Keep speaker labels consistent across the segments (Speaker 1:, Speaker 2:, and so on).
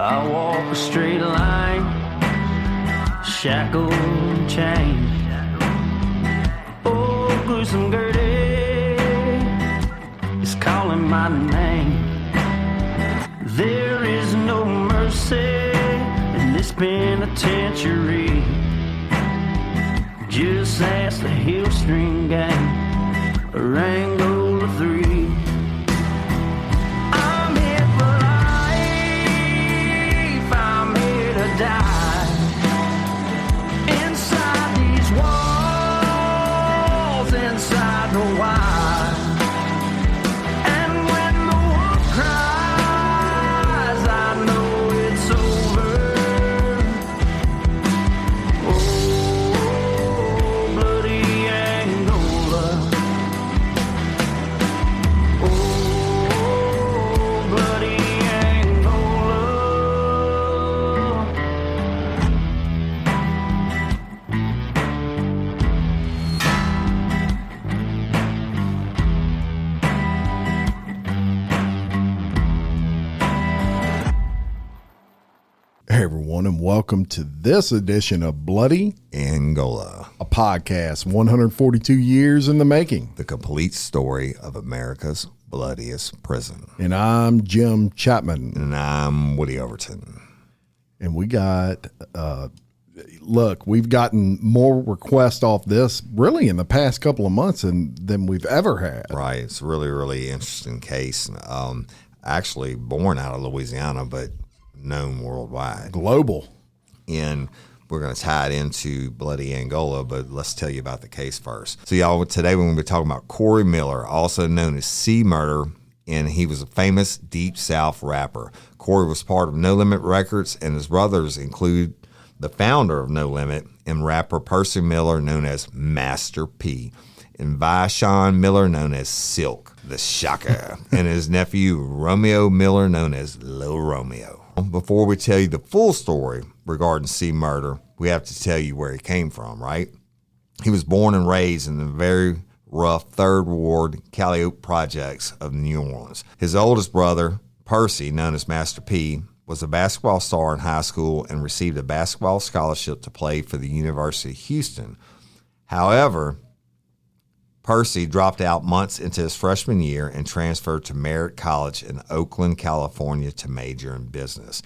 Speaker 1: I walk a straight line, shackled and chained. Oh, gruesome Gertie is calling my name. There is no mercy in this penitentiary. Just ask the Hill String Gang or Angola 3. I'm here for life, I'm here to die. Inside these walls, inside the wire. And when the wolf cries, I know it's over. Oh, bloody Angola. Oh, bloody Angola.
Speaker 2: Hey everyone, and welcome to this edition of Bloody
Speaker 3: Angola,
Speaker 2: a podcast 142 years in the making.
Speaker 3: the complete story of America's bloodiest prison.
Speaker 2: And I'm Jim Chapman.
Speaker 3: And I'm Woody Overton.
Speaker 2: And we got, look, we've gotten more requests off this really in the past couple of months than we've ever had.
Speaker 3: Right. It's a really, really interesting case. Actually born out of Louisiana, but known worldwide.
Speaker 2: Global.
Speaker 3: And we're going to tie it into Bloody Angola, but let's tell you about the case first. So y'all, today we're going to be talking about Corey Miller, also known as C Murder, and he was a famous Deep South rapper. Corey was part of No Limit Records, and his brothers include the founder of No Limit and rapper Percy Miller, known as Master P, and Vashon Miller, known as Silk, the Shocker, and his nephew Romeo Miller, known as Lil Romeo. Before we tell you the full story regarding C Murder, we have to tell you where he came from, right? He was born and raised in the very rough 3rd Ward Calliope projects of New Orleans. His oldest brother, Percy, known as Master P, was a basketball star in high school and received a basketball scholarship to play for the University of Houston. However, Percy dropped out months into his freshman year and transferred to Merritt College in Oakland, California to major in business.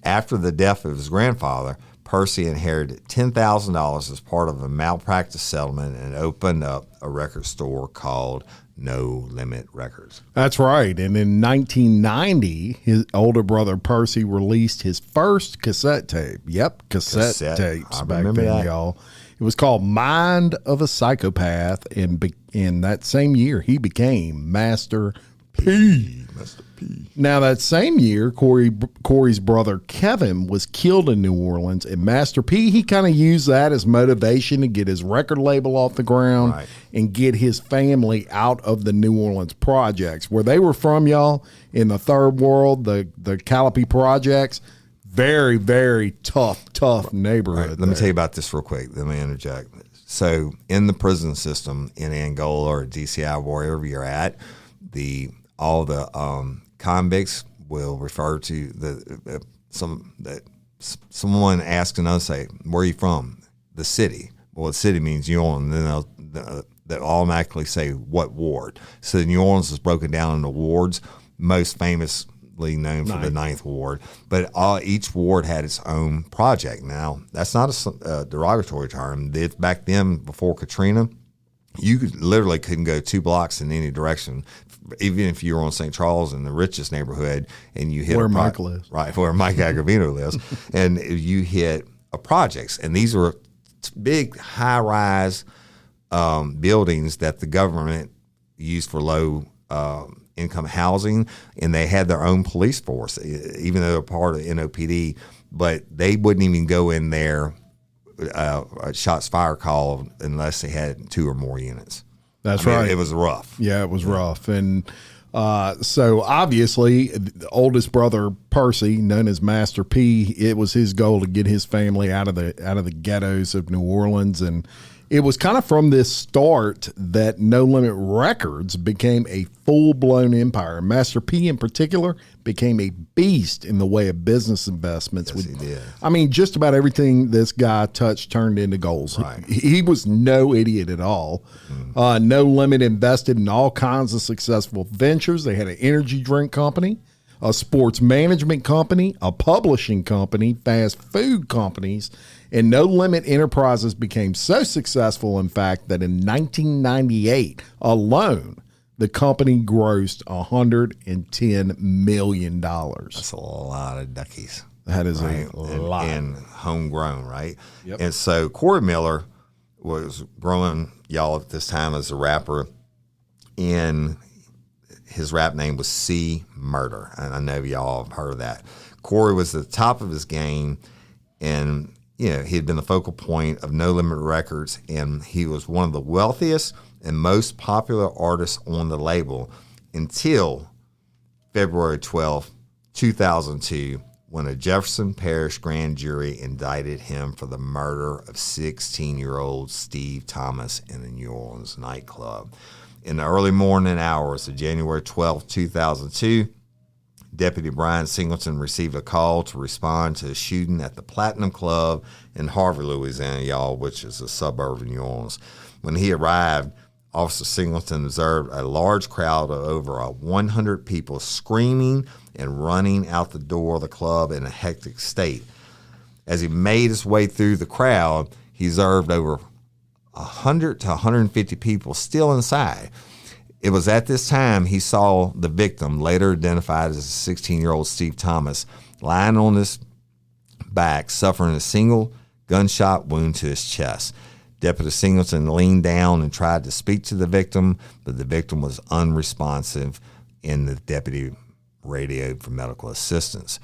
Speaker 3: After the death of his grandfather, Percy inherited $10,000 as part of a malpractice settlement and opened up a record store called No Limit Records.
Speaker 2: That's right. And in 1990, his older brother Percy released his first cassette tape. Yep, cassette tapes
Speaker 3: I
Speaker 2: back
Speaker 3: remember
Speaker 2: then,
Speaker 3: that.
Speaker 2: y'all. It was called Mind of a Psychopath, and in that same year, he became Master P.
Speaker 3: Master P.
Speaker 2: Now, that same year, Corey's brother Kevin was killed in New Orleans, and Master P, he kind of used that as motivation to get his record label off the ground and get his family out of the New Orleans projects. Where they were from, y'all, in the Third World, the Calliope projects, very, very tough neighborhood.
Speaker 3: Right, let me tell you about this real quick. Let me interject. So in the prison system in Angola or DCI, wherever you're at, all the convicts will refer to someone asks another, say, where are you from? The city. Well, the city means New Orleans. And then they'll automatically say what ward. So New Orleans is broken down into wards, most famously known for the 9th Ward, but each ward had its own project. Now, that's not a derogatory term. Back then, before Katrina, you literally couldn't go 2 blocks in any direction, even if you were on St. Charles in the richest neighborhood, and you hit
Speaker 2: where Mike lives,
Speaker 3: right, where Mike Agravino lives, and you hit a projects, and these were big high-rise buildings that the government used for low income housing, and they had their own police force, even though they're part of the NOPD, but they wouldn't even go in there, shots fired call, unless they had 2 or more units.
Speaker 2: That's right.
Speaker 3: It was rough.
Speaker 2: Yeah, it was rough. And so obviously the oldest brother, Percy, known as Master P, it was his goal to get his family out of the ghettos of New Orleans. And It was kind of from this start that No Limit Records became a full-blown empire. Master P in particular became a beast in the way of business investments.
Speaker 3: Yes, he did.
Speaker 2: I mean, just about everything this guy touched turned into goals.
Speaker 3: Right.
Speaker 2: He was no idiot at all. No Limit invested in all kinds of successful ventures. They had an energy drink company, a sports management company, a publishing company, fast food companies, and No Limit Enterprises became so successful, in fact, that in 1998 alone, the company grossed $110 million.
Speaker 3: That's a lot of duckies.
Speaker 2: That is
Speaker 3: right?
Speaker 2: a lot.
Speaker 3: And homegrown, right?
Speaker 2: Yep.
Speaker 3: And so Corey Miller was growing, y'all, at this time as a rapper, and his rap name was C Murder. And I know y'all have heard of that. Corey was at the top of his game, and he had been the focal point of No Limit Records, and he was one of the wealthiest and most popular artists on the label until February 12th, 2002, when a Jefferson Parish grand jury indicted him for the murder of 16-year-old Steve Thomas in a New Orleans nightclub. In the early morning hours of January 12th, 2002, Deputy Brian Singleton received a call to respond to a shooting at the Platinum Club in Harvey, Louisiana, y'all, which is a suburb of New Orleans. When he arrived, Officer Singleton observed a large crowd of over 100 people screaming and running out the door of the club in a hectic state. As he made his way through the crowd, he observed over 100 to 150 people still inside. It was at this time he saw the victim, later identified as 16-year-old Steve Thomas, lying on his back, suffering a single gunshot wound to his chest. Deputy Singleton leaned down and tried to speak to the victim, but the victim was unresponsive, and the deputy radioed for medical assistance.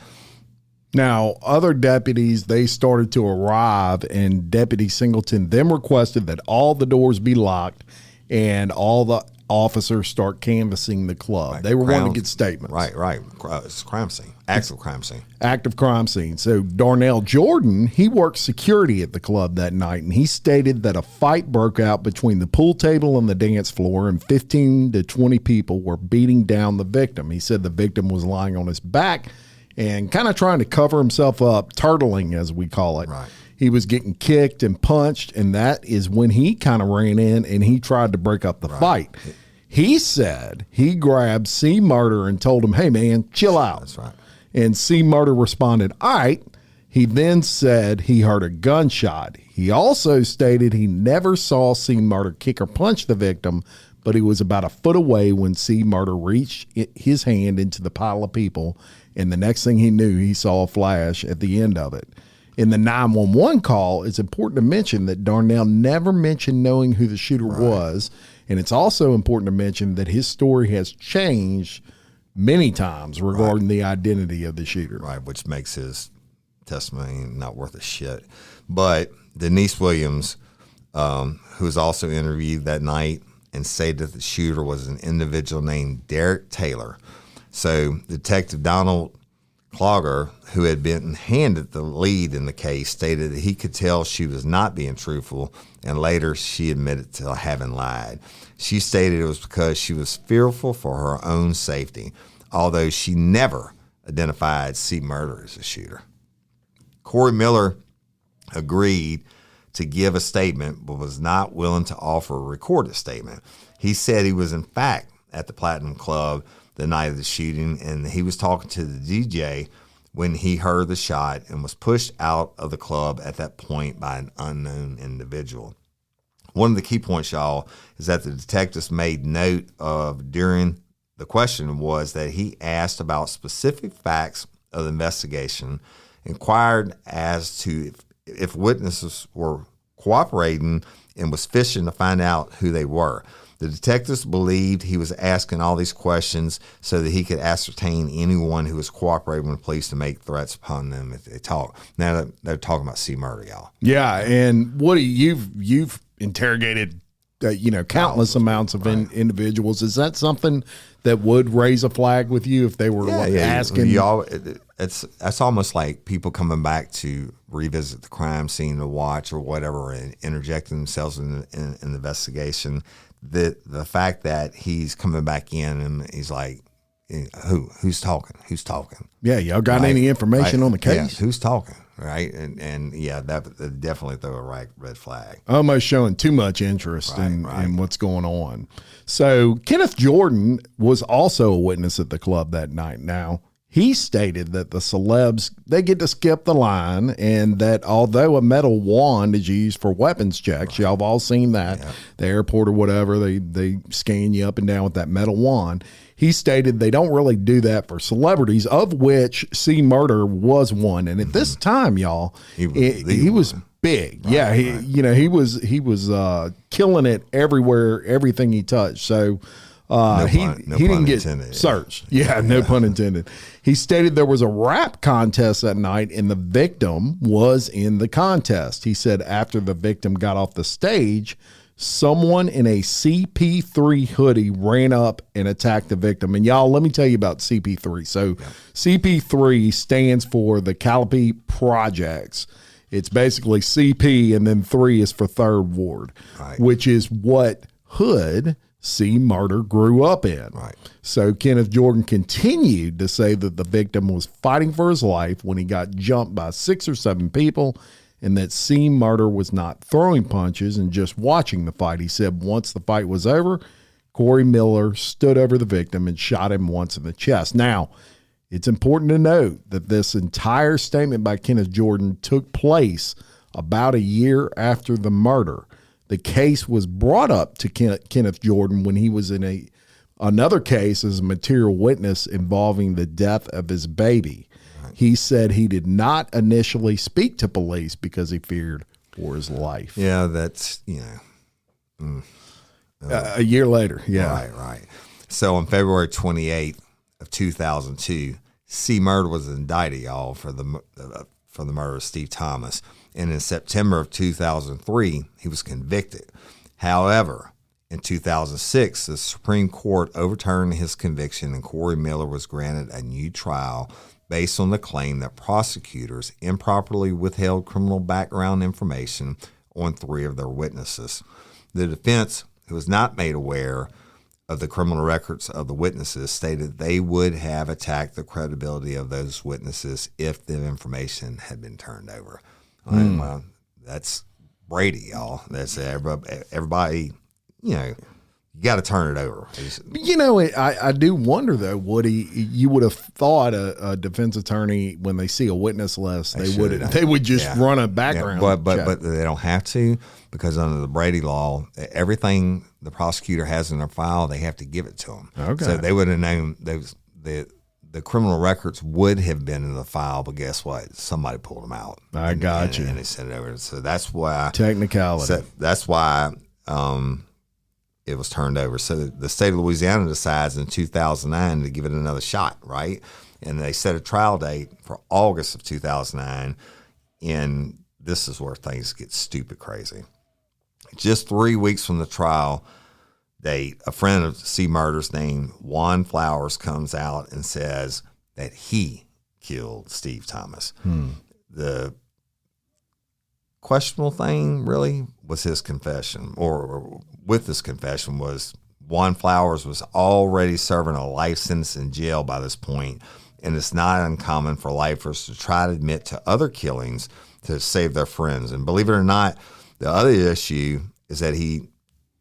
Speaker 2: Now, other deputies, they started to arrive, and Deputy Singleton then requested that all the doors be locked and all the officers start canvassing the club.
Speaker 3: Right.
Speaker 2: They were wanting to get statements.
Speaker 3: Right. It's a crime scene. Active crime scene.
Speaker 2: Active crime scene. So Darnell Jordan, he worked security at the club that night, and he stated that a fight broke out between the pool table and the dance floor, and 15 to 20 people were beating down the victim. He said the victim was lying on his back and kind of trying to cover himself up, turtling, as we call it.
Speaker 3: Right.
Speaker 2: He was getting kicked and punched, and that is when he kind of ran in and he tried to break up the fight. He said he grabbed C Murder and told him, "Hey, man, chill out."
Speaker 3: That's right.
Speaker 2: And C Murder responded, "All right." He then said he heard a gunshot. He also stated he never saw C Murder kick or punch the victim, but he was about a foot away when C Murder reached his hand into the pile of people, and the next thing he knew, he saw a flash at the end of it. In the 911 call, it's important to mention that Darnell never mentioned knowing who the shooter was, and it's also important to mention that his story has changed many times regarding the identity of the shooter.
Speaker 3: Right, which makes his testimony not worth a shit. But Denise Williams, who was also interviewed that night, and said that the shooter was an individual named Derek Taylor. So Detective Donald Clogger, who had been handed the lead in the case, stated that he could tell she was not being truthful, and later she admitted to having lied. She stated it was because she was fearful for her own safety, although she never identified C Murder as a shooter. Corey Miller agreed to give a statement, but was not willing to offer a recorded statement. He said he was in fact at the Platinum Club the night of the shooting, and he was talking to the DJ when he heard the shot and was pushed out of the club at that point by an unknown individual. One of the key points, y'all, is that the detectives made note of during the question was that he asked about specific facts of the investigation, inquired as to if witnesses were cooperating, and was fishing to find out who they were. The detectives believed he was asking all these questions so that he could ascertain anyone who was cooperating with the police to make threats upon them if they talk. Now they're talking about C Murder, y'all.
Speaker 2: Yeah, and Woody, you've interrogated countless amounts of individuals. Is that something that would raise a flag with you if they were asking?
Speaker 3: that's almost like people coming back to revisit the crime scene to watch or whatever and interjecting themselves in the investigation. The fact that he's coming back in and he's like, who's talking?
Speaker 2: Yeah, y'all got any information on the case?
Speaker 3: Yeah, who's talking? Right, and yeah, that definitely throw a red flag.
Speaker 2: Almost showing too much interest in what's going on. So Kenneth Jordan was also a witness at the club that night. Now, he stated that the celebs, they get to skip the line, and that although a metal wand is used for weapons checks, y'all have all seen that, the airport or whatever, they scan you up and down with that metal wand. He stated they don't really do that for celebrities, of which C. Murder was one. And at this time, y'all, he was big. He was killing it everywhere, everything he touched. So he didn't get searched. Yeah, no pun intended. He stated there was a rap contest that night and the victim was in the contest. He said after the victim got off the stage, someone in a CP3 hoodie ran up and attacked the victim. And y'all, let me tell you about CP3. So CP3 stands for the Calliope Projects. It's basically CP and then 3 is for Third Ward, which is what Hood C. Murder grew up in. So Kenneth Jordan continued to say that the victim was fighting for his life when he got jumped by 6 or 7 people, and that C. Murder was not throwing punches and just watching the fight. He said once the fight was over, Corey Miller stood over the victim and shot him once in the chest. Now, it's important to note that this entire statement by Kenneth Jordan took place about a year after the murder. The case was brought up to Kenneth Jordan when he was in another case as a material witness involving the death of his baby. He said he did not initially speak to police because he feared for his life.
Speaker 3: Yeah, that's,
Speaker 2: a year later. Yeah.
Speaker 3: Right. So on February 28th of 2002, C. Murder was indicted, y'all, for the murder of Steve Thomas. And in September of 2003, he was convicted. However, in 2006, the Supreme Court overturned his conviction and Corey Miller was granted a new trial based on the claim that prosecutors improperly withheld criminal background information on 3 of their witnesses. The defense, who was not made aware of the criminal records of the witnesses, stated they would have attacked the credibility of those witnesses if the information had been turned over. Well, that's Brady, y'all. That's everybody, you got to turn it over.
Speaker 2: I do wonder, though, Woody, you would have thought a defense attorney, when they see a witness list, they would just run a background check.
Speaker 3: But they don't have to, because under the Brady law, everything the prosecutor has in their file, they have to give it to them.
Speaker 2: Okay.
Speaker 3: So they would have known the criminal records would have been in the file, but guess what? Somebody pulled them out.
Speaker 2: I got you.
Speaker 3: And they sent it over. So that's why.
Speaker 2: Technicality.
Speaker 3: That's why it was turned over. So the state of Louisiana decides in 2009 to give it another shot, right? And they set a trial date for August of 2009. And this is where things get stupid crazy. Just 3 weeks from the trial date, a friend of C. Murder's named Juan Flowers comes out and says that he killed Steve Thomas. The questionable thing really was his confession, or with his confession was Juan Flowers was already serving a life sentence in jail by this point, and it's not uncommon for lifers to try to admit to other killings to save their friends. And believe it or not, the other issue is that he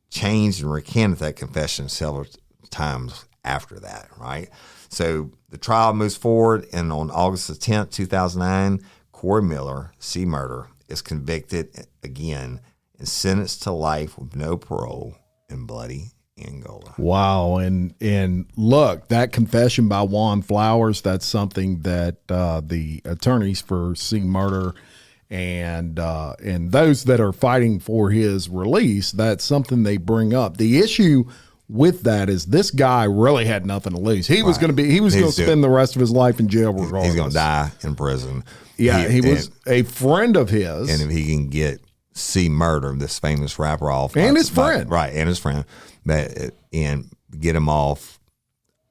Speaker 3: changed and recanted that confession several times after that, right? So the trial moves forward, and on August the 10th, 2009, Corey Miller, C. Murder, is convicted again and sentenced to life with no parole in Bloody Angola.
Speaker 2: Wow. And look, that confession by Juan Flowers, that's something that the attorneys for C. Murder and those that are fighting for his release, that's something they bring up. The issue with that is this guy really had nothing to lose. He was going to spend the rest of his life in jail regardless.
Speaker 3: He's going to die in prison.
Speaker 2: Yeah, he was a friend of his.
Speaker 3: And if he can get C. Murder, this famous rapper, off.
Speaker 2: And his friend.
Speaker 3: Right, and his friend. And get him off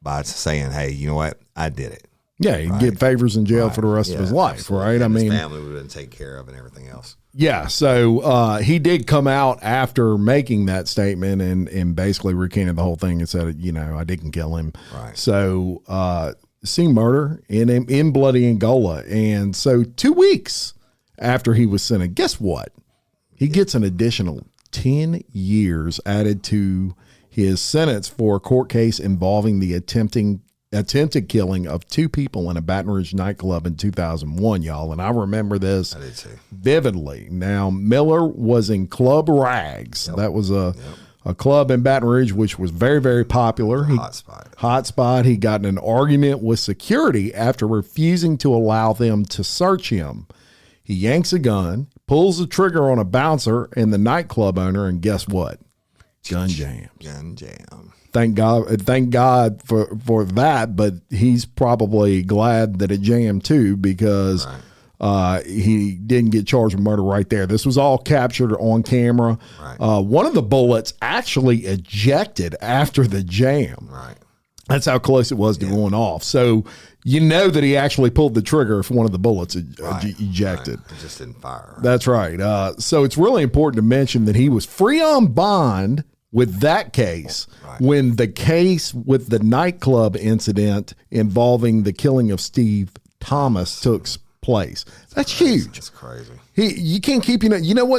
Speaker 3: by saying, hey, you know what? I did it.
Speaker 2: Yeah, he'd get favors in jail for the rest of his life,
Speaker 3: absolutely.
Speaker 2: right?
Speaker 3: And
Speaker 2: I mean,
Speaker 3: his family would have been taken care of and everything else.
Speaker 2: Yeah, so he did come out after making that statement and basically recanted the whole thing and said, I didn't kill him.
Speaker 3: Right.
Speaker 2: So see murder in Bloody Angola. And so 2 weeks after he was sentenced, guess what? He gets an additional 10 years added to his sentence for a court case involving the attempted killing of 2 people in a Baton Rouge nightclub in 2001, y'all. And I remember this vividly. Now, Miller was in Club Rags. That was a club in Baton Rouge, which was very, very popular. Hot spot. He got in an argument with security after refusing to allow them to search him. He yanks a gun, pulls the trigger on a bouncer and the nightclub owner, and guess what? Gun jams.
Speaker 3: Gun jam.
Speaker 2: Thank God for that, but he's probably glad that it jammed too, because he didn't get charged with murder right there. This was all captured on camera. Right. One of the bullets actually ejected after the jam.
Speaker 3: Right.
Speaker 2: That's how close it was to going off. So that he actually pulled the trigger if one of the bullets ejected.
Speaker 3: Right. It just didn't fire.
Speaker 2: That's right. So it's really important to mention that he was free on bond with that case when the case with the nightclub incident involving the killing of Steve Thomas took place. That's huge.
Speaker 3: That's crazy.
Speaker 2: You can't keep,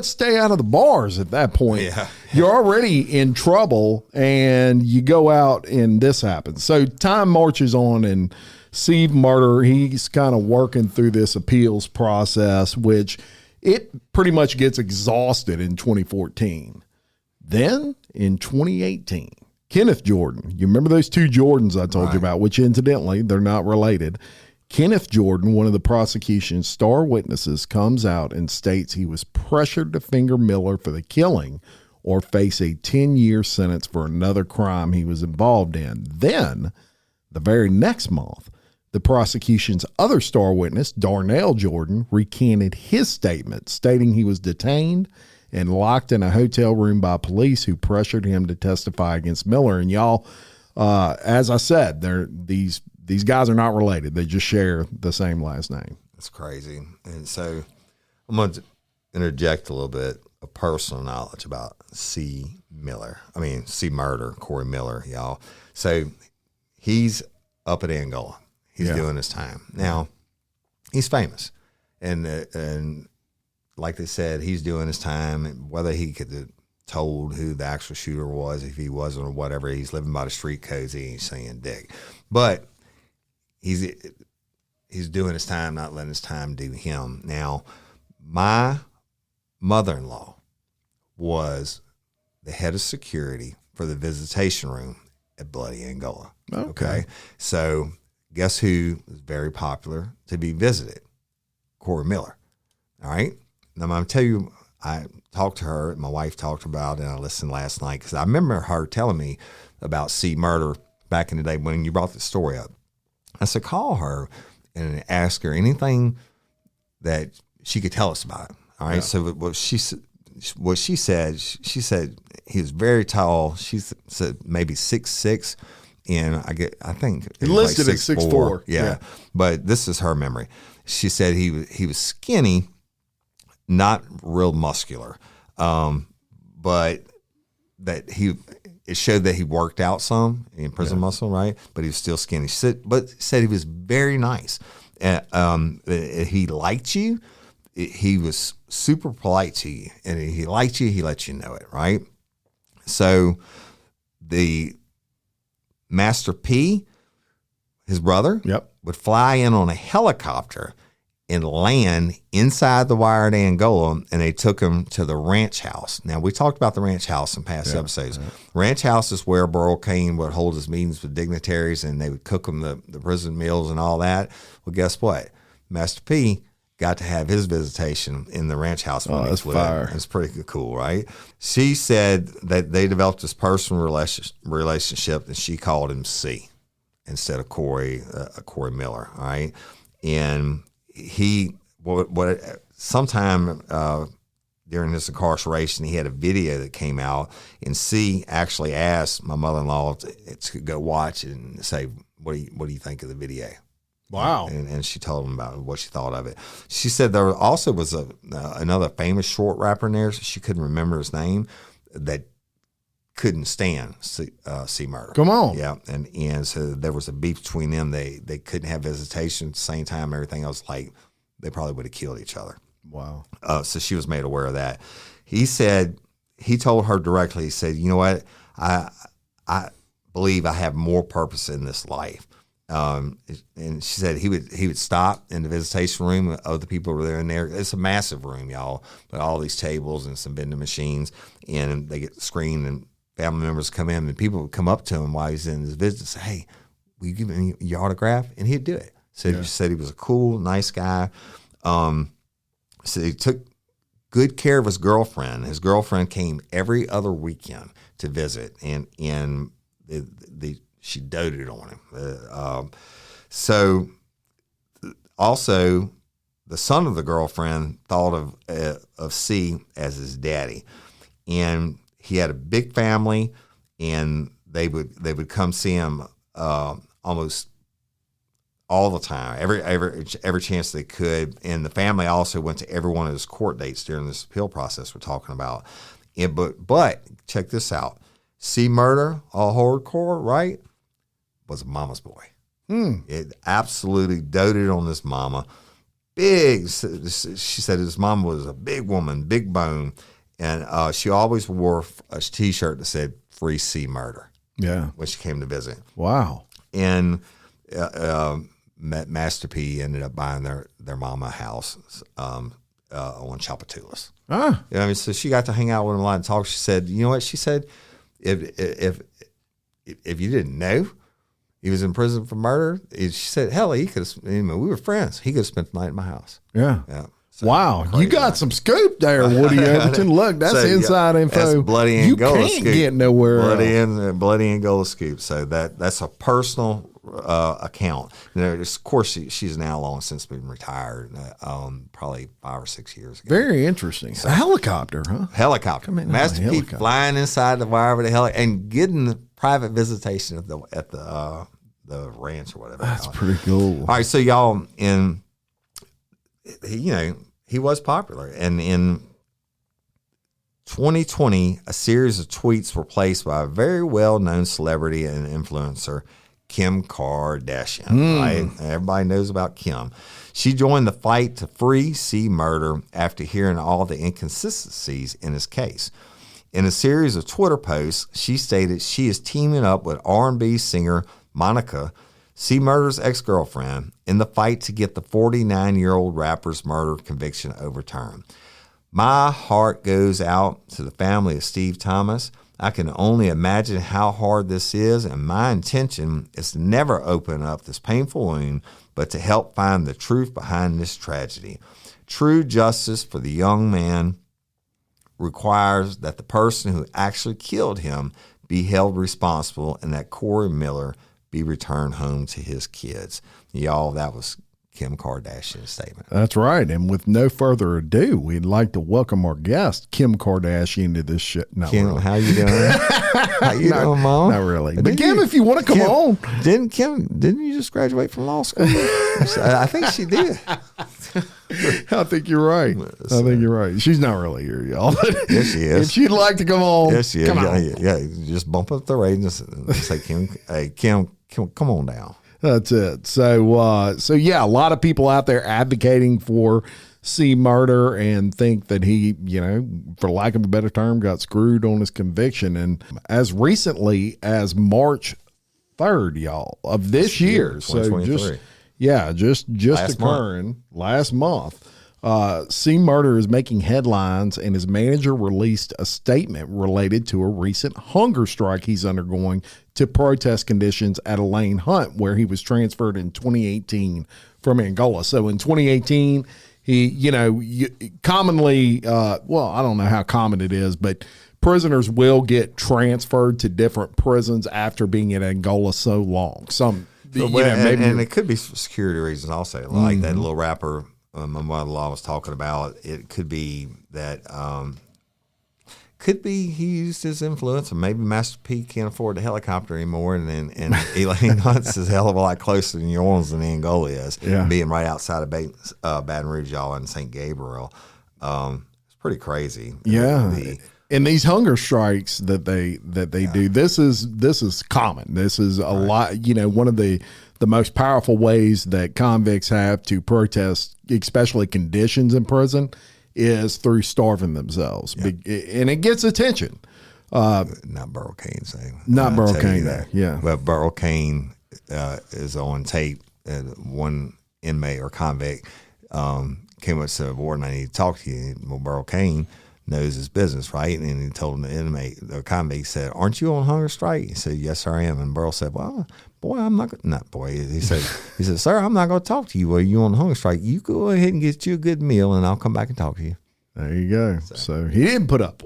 Speaker 2: stay out of the bars at that point.
Speaker 3: Yeah.
Speaker 2: You're already in trouble and you go out and this happens. So time marches on and Steve murder, he's kind of working through this appeals process, which it pretty much gets exhausted in 2014. Then in 2018, Kenneth Jordan, you remember those 2 Jordans I told you about, which incidentally, they're not related. Kenneth Jordan, one of the prosecution's star witnesses, comes out and states he was pressured to finger Miller for the killing or face a 10-year sentence for another crime he was involved in. Then, the very next month, the prosecution's other star witness, Darnell Jordan, recanted his statement, stating he was detained and locked in a hotel room by police who pressured him to testify against Miller. And y'all, as I said, these guys are not related. They just share the same last name.
Speaker 3: That's crazy. And so I'm going to interject a little bit of personal knowledge about C. Murder, Corey Miller, y'all. So he's up at Angola. He's doing his time. Now, he's famous. And like they said, he's doing his time. Whether he could have told who the actual shooter was, if he wasn't or whatever, he's living by the street codes. He ain't saying dick. But he's doing his time, not letting his time do him. Now, my mother-in-law was the head of security for the visitation room at Bloody Angola. Okay. So guess who was very popular to be visited? Corey Miller. All right. Now, I'm going to tell you, I talked to her, my wife talked about it, and I listened last night because I remember her telling me about C. Murder back in the day when you brought the story up. I said, call her and ask her anything that she could tell us about it. All right. Yeah. So what she said he was very tall. She said maybe 6'6", and I think
Speaker 2: it listed
Speaker 3: like
Speaker 2: at 6'4".
Speaker 3: Yeah. But this is her memory. She said he was skinny, not real muscular, but that it showed that he worked out some in prison muscle, right? But he was still skinny. Said he was very nice. He liked you. He was super polite to you, and he liked you. He let you know it, right? So the Master P, his brother, would fly in on a helicopter and land inside the wire at Angola, and they took him to the ranch house. Now, we talked about the ranch house in past episodes. Ranch house is where Burl Cain would hold his meetings with dignitaries, and they would cook them the prison meals and all that. Well, guess what? Master P got to have his visitation in the ranch house.
Speaker 2: Oh, that's fire.
Speaker 3: It's pretty cool, right? She said that they developed this personal relationship, and she called him C instead of Corey Miller, all right? And sometime during his incarceration, he had a video that came out, and C actually asked my mother-in-law to go watch it and say, what do you think of the video?
Speaker 2: Wow.
Speaker 3: And she told him about what she thought of it. She said there also was another famous short rapper in there. She couldn't remember his name, that couldn't stand C Murder.
Speaker 2: Come on.
Speaker 3: Yeah. And so there was a beef between them. They couldn't have visitation at the same time. Everything else, like, they probably would have killed each other.
Speaker 2: Wow.
Speaker 3: So she was made aware of that. He told her directly, he said, you know what? I believe I have more purpose in this life. And she said he would stop in the visitation room. Other people were there in there. It's a massive room, y'all, but all these tables and some vending machines, and they get screened, and family members come in, and people would come up to him while he's in his visit and say, hey, will you give me your autograph? And he'd do it. So he said he was a cool, nice guy. So he took good care of his girlfriend. His girlfriend came every other weekend to visit, and she doted on him. So also, the son of the girlfriend thought of C as his daddy, and he had a big family, and they would come see him almost all the time, every chance they could. And the family also went to every one of his court dates during this appeal process we're talking about. But check this out: C Murder, all hardcore, right? Was a mama's boy. It absolutely doted on this mama. Big, she said his mama was a big woman, big bone, and she always wore a T-shirt that said "Free C Murder."
Speaker 2: Yeah,
Speaker 3: when she came to visit.
Speaker 2: Wow.
Speaker 3: And Master P ended up buying their mama a house on Chapatulas.
Speaker 2: Ah,
Speaker 3: You know what I mean, so she got to hang out with him a lot and talk. She said, you know what? She said, if you didn't know he was in prison for murder, she said, hell, he could have. We were friends. He could have spent the night at my house.
Speaker 2: yeah.
Speaker 3: Yeah. So
Speaker 2: Wow, you
Speaker 3: crazy,
Speaker 2: got
Speaker 3: right?
Speaker 2: some scoop there, Woody Overton. Look, that's inside info.
Speaker 3: That's Bloody Angola
Speaker 2: You can't
Speaker 3: scoop.
Speaker 2: get nowhere else.
Speaker 3: Bloody Angola scoop. So that's a personal account. Of course, she's now long since been retired, probably 5 or 6 years ago.
Speaker 2: Very interesting. A helicopter, huh?
Speaker 3: Helicopter.
Speaker 2: Come in,
Speaker 3: Master P
Speaker 2: helicopter.
Speaker 3: flying inside the wire with a helicopter and getting private visitation at the ranch or whatever.
Speaker 2: That's pretty cool.
Speaker 3: All right, so y'all, he was popular, and in 2020, a series of tweets were placed by a very well-known celebrity and influencer, Kim Kardashian. Right? Everybody knows about Kim. She joined the fight to free C Murder after hearing all the inconsistencies in his case. In a series of Twitter posts, she stated she is teaming up with R&B singer Monica, C Murder's ex-girlfriend, in the fight to get the 49-year-old rapper's murder conviction overturned. My heart goes out to the family of Steve Thomas. I can only imagine how hard this is, and my intention is to never open up this painful wound, but to help find the truth behind this tragedy. True justice for the young man requires that the person who actually killed him be held responsible and that Corey Miller be returned home to his kids. Y'all, that was Kim Kardashian's statement.
Speaker 2: That's right. And with no further ado, we'd like to welcome our guest, Kim Kardashian, to this shit. Not
Speaker 3: Kim,
Speaker 2: really.
Speaker 3: how you doing? How you doing, Mom?
Speaker 2: Not really. But Kim, if you want to come on.
Speaker 3: Didn't you just graduate from law school? I think she did.
Speaker 2: I think you're right. I think you're right. She's not really here, y'all.
Speaker 3: Yes, she is.
Speaker 2: If she'd like to come on,
Speaker 3: Yes, she is.
Speaker 2: come on.
Speaker 3: Yeah, just bump up the ratings and say, Kim, come on down.
Speaker 2: That's it. So yeah, a lot of people out there advocating for C Murder and think that he, for lack of a better term, got screwed on his conviction. And as recently as March 3rd, y'all, of this year, so just occurring last month, C Murder is making headlines, and his manager released a statement related to a recent hunger strike he's undergoing to protest conditions at Elaine Hunt, where he was transferred in 2018 from Angola. So in 2018, he, commonly, I don't know how common it is, but prisoners will get transferred to different prisons after being in Angola so long.
Speaker 3: And it could be for security reasons also, like that little rapper my mother-in-law was talking about. It could be that Could be he used his influence, or maybe Master P can't afford the helicopter anymore, and Elaine Hunt's is a hell of a lot closer to New Orleans than Angola is, being right outside of Baton Rouge, y'all, and St. Gabriel. It's pretty crazy.
Speaker 2: Yeah. And these hunger strikes that they do, this is common. This is a lot, one of the most powerful ways that convicts have to protest, especially conditions in prison, is through starving themselves. And it gets attention.
Speaker 3: Not Burl Cane's thing.
Speaker 2: Not Burl Cane, yeah.
Speaker 3: But Burl Cane is on tape. One inmate or convict came up to the warden, I need to talk to you. Well, Burl Cane knows his business, right? And he told the inmate, the convict said, "Aren't you on hunger strike?" He said, "Yes, sir, I am." And Burl said, "Well, boy, I'm not boy." He said, "Sir, I'm not going to talk to you while you're on hunger strike. You go ahead and get you a good meal, and I'll come back and talk to you."
Speaker 2: There you go. So he didn't put up.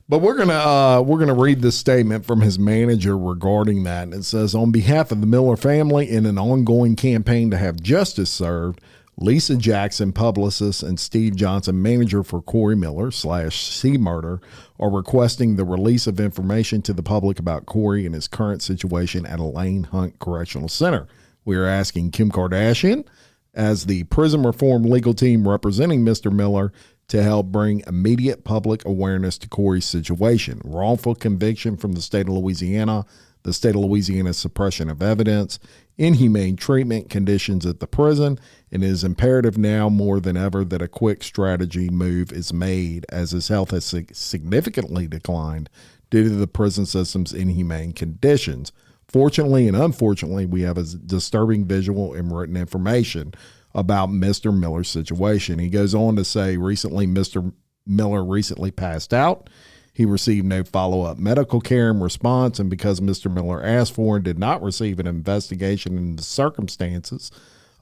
Speaker 2: But we're gonna read this statement from his manager regarding that. And it says, on behalf of the Miller family, in an ongoing campaign to have justice served, Lisa Jackson, publicist, and Steve Johnson, manager for Corey Miller /C Murder, are requesting the release of information to the public about Corey and his current situation at Elaine Hunt Correctional Center. We are asking Kim Kardashian, as the prison reform legal team representing Mr. Miller, to help bring immediate public awareness to Corey's situation. Wrongful conviction from the state of Louisiana, the state of Louisiana's suppression of evidence, inhumane treatment conditions at the prison, and it is imperative now more than ever that a quick strategy move is made, as his health has significantly declined due to the prison system's inhumane conditions. Fortunately and unfortunately, we have a disturbing visual and written information about Mr. Miller's situation. He goes on to say, recently, Mr. Miller recently passed out. He received no follow-up medical care in response, and because Mr. Miller asked for and did not receive an investigation into the circumstances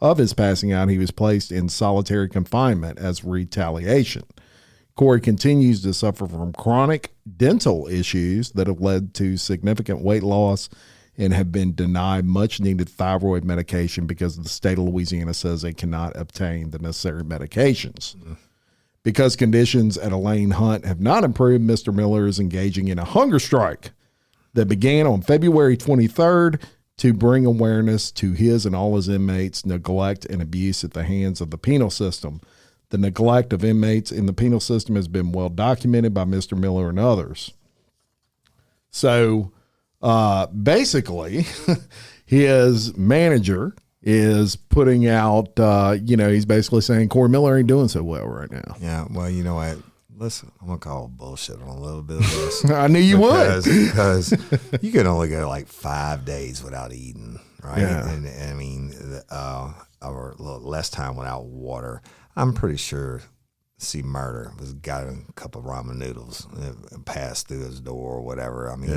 Speaker 2: of his passing out, he was placed in solitary confinement as retaliation. Corey continues to suffer from chronic dental issues that have led to significant weight loss and have been denied much-needed thyroid medication because the state of Louisiana says they cannot obtain the necessary medications. Because conditions at Elaine Hunt have not improved, Mr. Miller is engaging in a hunger strike that began on February 23rd to bring awareness to his and all his inmates' neglect and abuse at the hands of the penal system. The neglect of inmates in the penal system has been well documented by Mr. Miller and others. So, basically, his manager is putting out, he's basically saying Corey Miller ain't doing so well right now.
Speaker 3: Yeah, well, you know what? Listen, I'm going to call bullshit on a little bit of this.
Speaker 2: I knew you would.
Speaker 3: Because you can only go like 5 days without eating, right?
Speaker 2: Yeah.
Speaker 3: And I mean, or a little less time without water. I'm pretty sure C Murder was got a cup of ramen noodles and passed through his door or whatever. I mean,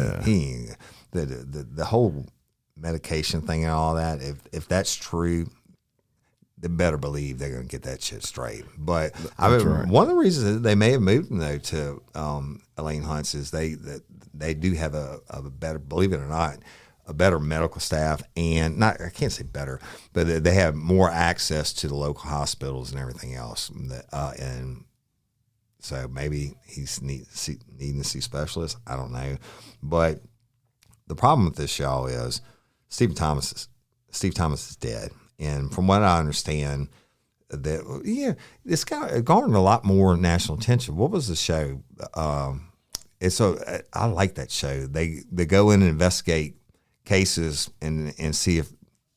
Speaker 3: the whole medication thing and all that, if that's true, they better believe they're going to get that shit straight. But one of the reasons that they may have moved him, though, to Elaine Hunt's is they do have a better, believe it or not, a better medical staff, and I can't say better, but they have more access to the local hospitals and everything else. And so maybe he's needing to see specialists. I don't know. But the problem with this, y'all, is Steve Thomas is dead. And from what I understand, it's garnered a lot more national attention. What was the show? I like that show. They go in and investigate cases and see if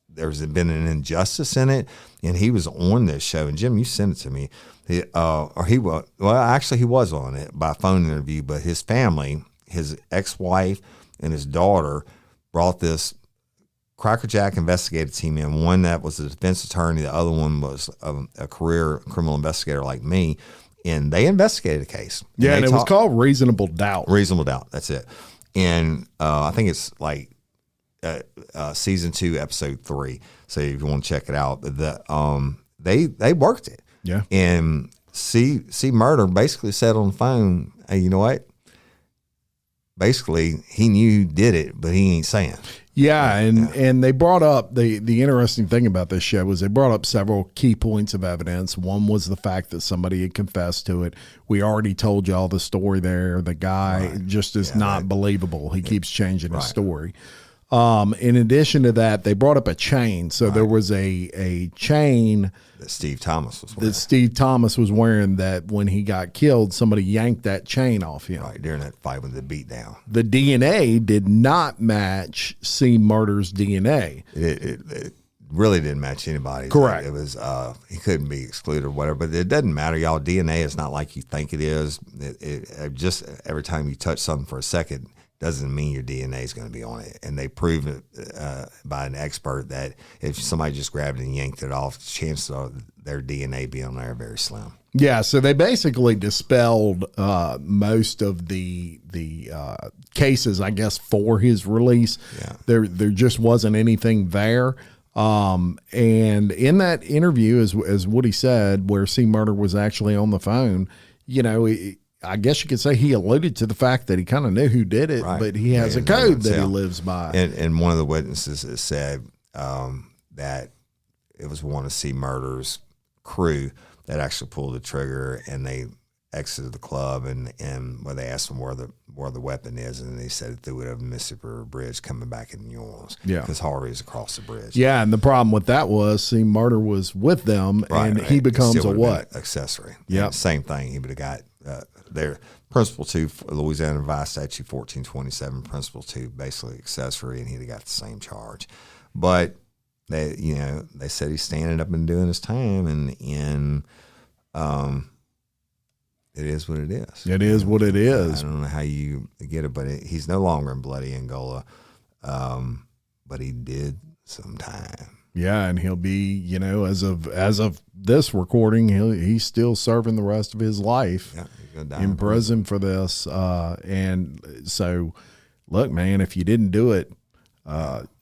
Speaker 3: there's been an injustice in it. And he was on this show. And Jim, you sent it to me. He was on it by phone interview. But his family, his ex-wife and his daughter, brought this crackerjack investigative team in. One that was a defense attorney, the other one was a career criminal investigator like me, and they investigated the case.
Speaker 2: Yeah, and it was called Reasonable Doubt.
Speaker 3: Reasonable Doubt, that's it. And I think it's like season 2, episode 3. So if you want to check it out, they worked it.
Speaker 2: Yeah,
Speaker 3: and C Murder basically said on the phone, "Hey, you know what? basically he knew who did it, but he ain't saying.
Speaker 2: Yeah, and they brought up the interesting thing about this show was they brought up several key points of evidence. One was the fact that somebody had confessed to it. We already told y'all the story there. The guy just is not believable. He keeps changing his story. In addition to that, they brought up a chain. So there was a chain
Speaker 3: that Steve Thomas was
Speaker 2: wearing that when he got killed, somebody yanked that chain off him.
Speaker 3: Right, during that fight with the beatdown.
Speaker 2: The DNA did not match C. Murder's DNA.
Speaker 3: It really didn't match anybody.
Speaker 2: Correct.
Speaker 3: It was he couldn't be excluded or whatever, but it doesn't matter, y'all. DNA is not like you think it is. It just every time you touch something for a second doesn't mean your DNA is going to be on it. And they proved it by an expert that if somebody just grabbed it and yanked it off, the chances of their DNA being on there are very slim.
Speaker 2: Yeah, so they basically dispelled most of the cases, I guess, for his release. Yeah. There just wasn't anything there. And in that interview, as Woody said, where C. Murder was actually on the phone, you know, I guess you could say he alluded to the fact that he kind of knew who did it, but he has a code that he lives by.
Speaker 3: And one of the witnesses said that it was one of C. Murder's crew that actually pulled the trigger, and they exited the club, and where they asked him where the weapon is, and they said they would have Mississippi River Bridge coming back in New Orleans. Yeah, because Harvey's across the bridge. Yeah,
Speaker 2: and the problem with that was C. Murder was with them, and he becomes a what?
Speaker 3: Accessory. Yeah, same thing. He would have got their Principle 2, Louisiana Revised Statute 1427, Principle 2, basically accessory, and he'd have got the same charge. But they said he's standing up and doing his time, and it is what it is.
Speaker 2: It is what it is.
Speaker 3: I don't know how you get it, but he's no longer in Bloody Angola, but he did some time.
Speaker 2: Yeah, and he'll be, as of this recording, he's still serving the rest of his life in prison for this. And so, look, man, if you didn't do it,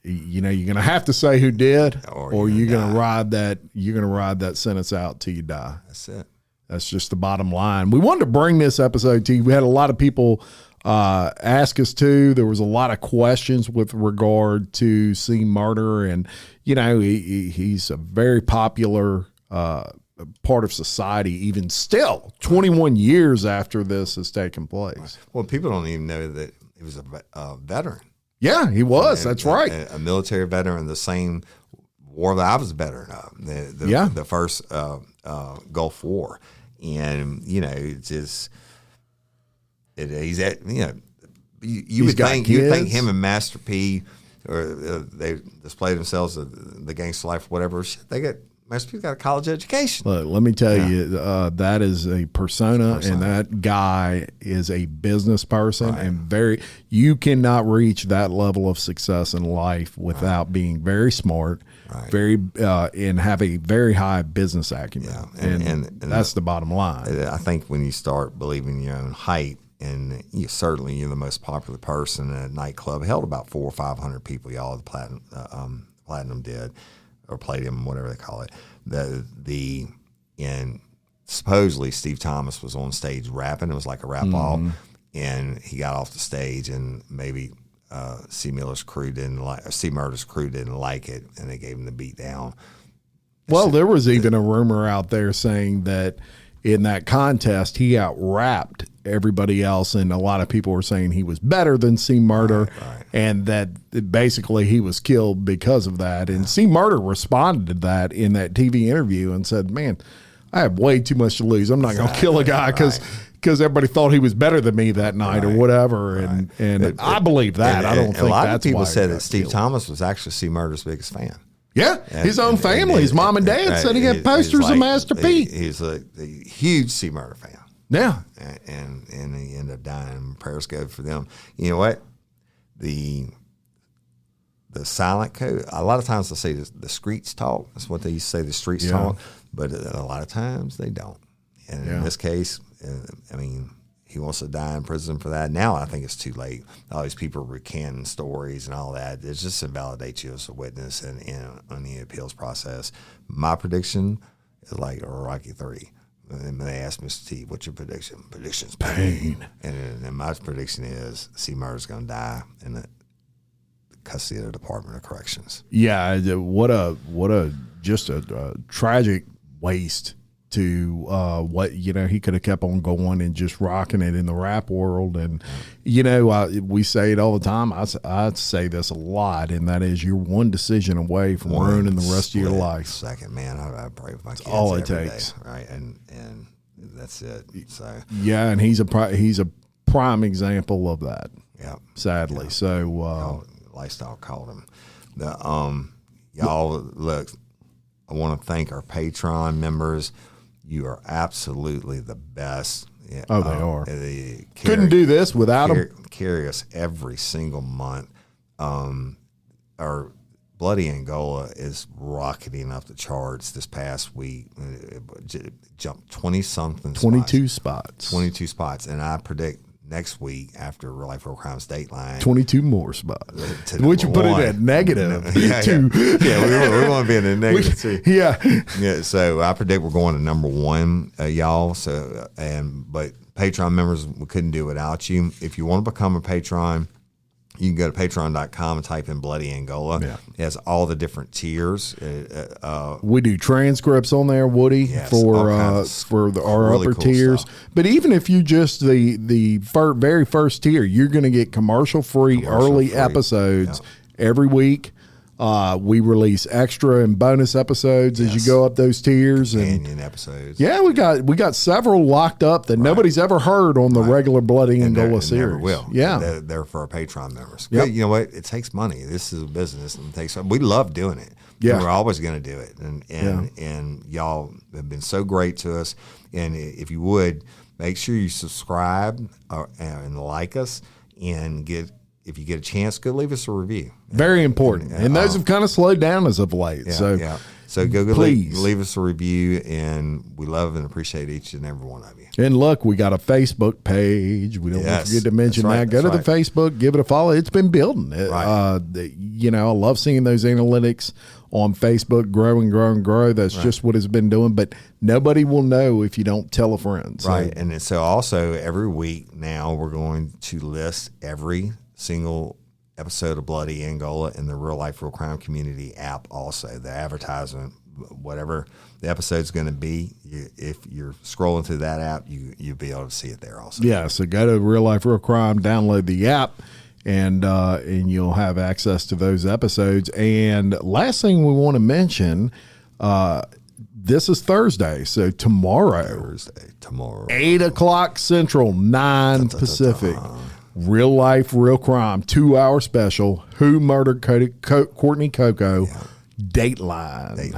Speaker 2: you're going to have to say who did, or you're going to ride that. You're going to ride that sentence out till you die.
Speaker 3: That's it.
Speaker 2: That's just the bottom line. We wanted to bring this episode to you. We had a lot of people ask us to. There was a lot of questions with regard to C. Murder, and he's a very popular part of society, even still, 21 years after this has taken place.
Speaker 3: Well, people don't even know that he was a veteran.
Speaker 2: Yeah, he was. That's right.
Speaker 3: A military veteran, the same war that I was a veteran of, the first Gulf War. And, it's just, he's at, you would think him and Master P, or they display themselves the gangster life, whatever. Master P's got a college education.
Speaker 2: Look, let me tell you, that is a persona, and that guy is a business person, and you cannot reach that level of success in life without being very smart, and have a very high business acumen. Yeah. And that's the bottom line.
Speaker 3: I think when you start believing your own hype, and you're the most popular person in a nightclub, held about 400 or 500 people, y'all, the Platinum did, or Palladium, whatever they call it. And supposedly Steve Thomas was on stage rapping. It was like a rap ball, and he got off the stage, and maybe C. Murder's crew didn't like it, and they gave him the beat down.
Speaker 2: Well, there was even a rumor out there saying that in that contest he out-rapped everybody else, and a lot of people were saying he was better than C. Murder, and that basically he was killed because of that. And C. Murder responded to that in that TV interview and said, "Man, I have way too much to lose. I'm not going to kill a guy because everybody thought he was better than me that night or whatever." And I believe that. I don't think
Speaker 3: a lot
Speaker 2: that's
Speaker 3: of people
Speaker 2: why
Speaker 3: said that Steve Thomas was actually C. Murder's biggest fan.
Speaker 2: Yeah, his own family, his mom and dad said he had posters of Master P.
Speaker 3: He's a huge C. Murder fan.
Speaker 2: Yeah,
Speaker 3: and he ended up dying. Prayers go for them. You know what? The silent code. A lot of times they'll say the streets talk. That's what they used to say. The streets talk, but a lot of times they don't. And in this case, he wants to die in prison for that. Now I think it's too late. All these people recanting stories and all that. It just invalidates you as a witness and on the appeals process. My prediction is like a Rocky III. And they asked Mr. T, what's your prediction? Prediction's pain. And my prediction is C. Murder's going to die in the custody of the Department of Corrections.
Speaker 2: Yeah, what a just a tragic waste to what, he could have kept on going and just rocking it in the rap world. And, we say it all the time. I say this a lot, and that is you're one decision away from ruining the rest of your life.
Speaker 3: Second, man, I pray for my kids
Speaker 2: all it
Speaker 3: every
Speaker 2: takes.
Speaker 3: day, right? And that's it. So
Speaker 2: yeah, and he's a prime example of that.
Speaker 3: Yeah,
Speaker 2: sadly.
Speaker 3: Yeah.
Speaker 2: So
Speaker 3: lifestyle called him. Y'all look. I want to thank our Patreon members. You are absolutely the best.
Speaker 2: Oh, they are.
Speaker 3: Couldn't
Speaker 2: do this without them.
Speaker 3: Carry us every single month. Our Bloody Angola is rocketing up the charts this past week. It jumped 20-something
Speaker 2: 22 spots.
Speaker 3: 22 spots. And I predict next week after Real Life Real Crime's Dateline
Speaker 2: 22 more spots. Would you put it at negative?
Speaker 3: Yeah, we want to be in the negative too.
Speaker 2: Yeah.
Speaker 3: So I predict we're going to number one, y'all. So but Patreon members, we couldn't do it without you. If you want to become a patron, you can go to patreon.com and type in Bloody Angola. Yeah. It has all the different tiers.
Speaker 2: We do transcripts on there, Woody,
Speaker 3: yes,
Speaker 2: for our really upper cool tiers. Stuff. But even if you just the very first tier, you're going to get commercial-free early episodes every week. We release extra and bonus episodes as you go up those tiers.
Speaker 3: Companion episodes.
Speaker 2: Yeah, we got several locked up that nobody's ever heard on the regular Bloody Angola series.
Speaker 3: Never will.
Speaker 2: Yeah.
Speaker 3: They're for our Patreon members.
Speaker 2: Yep.
Speaker 3: You know what? It takes money. This is a business, and we love doing it.
Speaker 2: Yeah.
Speaker 3: And we're always going to do it. And y'all have been so great to us. And if you would, make sure you subscribe and like us, and if you get a chance, go leave us a review.
Speaker 2: Very important. And those have kind of slowed down as of late.
Speaker 3: So go
Speaker 2: please
Speaker 3: leave us a review, and we love and appreciate each and every one of you.
Speaker 2: And look, we got a Facebook page. We don't forget to mention that. Go to the Facebook, give it a follow. It's been building. I love seeing those analytics on Facebook grow and grow and grow. That's just what it's been doing. But nobody will know if you don't tell a friend. So.
Speaker 3: Right. And so also every week now we're going to list every single episode of Bloody Angola in the Real Life Real Crime Community app. Also, the advertisement, whatever the episode's going to be, if you're scrolling through that app, you'll be able to see it there also. Yeah,
Speaker 2: so go to Real Life Real Crime, download the app, and you'll have access to those episodes. And last thing we want to mention, this is Thursday, so tomorrow, 8 o'clock Central, 9 Pacific. Real Life, Real Crime, 2-hour special. Who Murdered Courtney Coco? Dateline.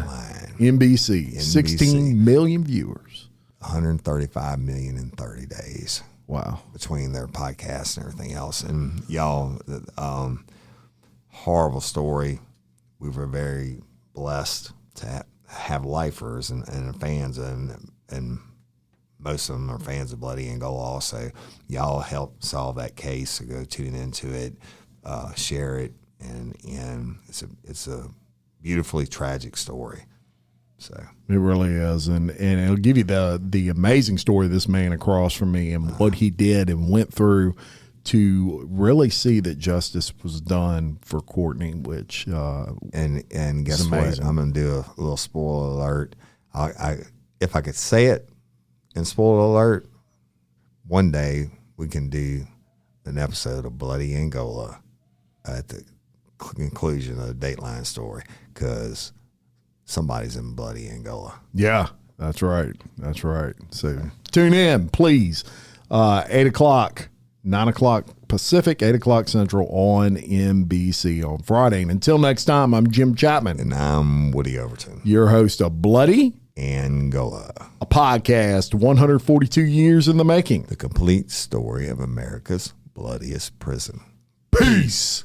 Speaker 2: NBC. 16 million viewers.
Speaker 3: 135 million in 30 days.
Speaker 2: Wow.
Speaker 3: Between their podcasts and everything else. And y'all, horrible story. We were very blessed to have lifers and fans and most of them are fans of Bloody Angola also. Y'all helped solve that case, so go tune into it, share it, and it's a beautifully tragic story. So
Speaker 2: it really is, and it'll give you the amazing story of this man across from me and what he did and went through to really see that justice was done for Courtney, which
Speaker 3: and guess what? I'm going to do a little spoiler alert. If I could say it. And spoiler alert, one day we can do an episode of Bloody Angola at the conclusion of the Dateline story, because somebody's in Bloody Angola.
Speaker 2: Yeah, that's right. That's right. So tune in, please. 8 o'clock, 9 o'clock Pacific, 8 o'clock Central on NBC on Friday. And until next time, I'm Jim Chapman.
Speaker 3: And I'm Woody Overton.
Speaker 2: Your host of Bloody
Speaker 3: Angola,
Speaker 2: a podcast 142 years in the making.
Speaker 3: The complete story of America's bloodiest prison.
Speaker 2: Peace.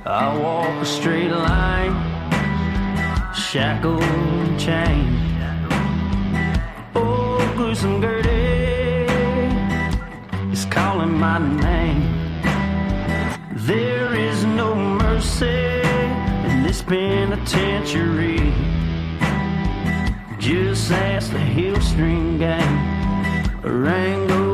Speaker 1: I walk a straight line, shackled and chained. my name. There is no mercy in this penitentiary. Just ask the Hill String Gang or Angola.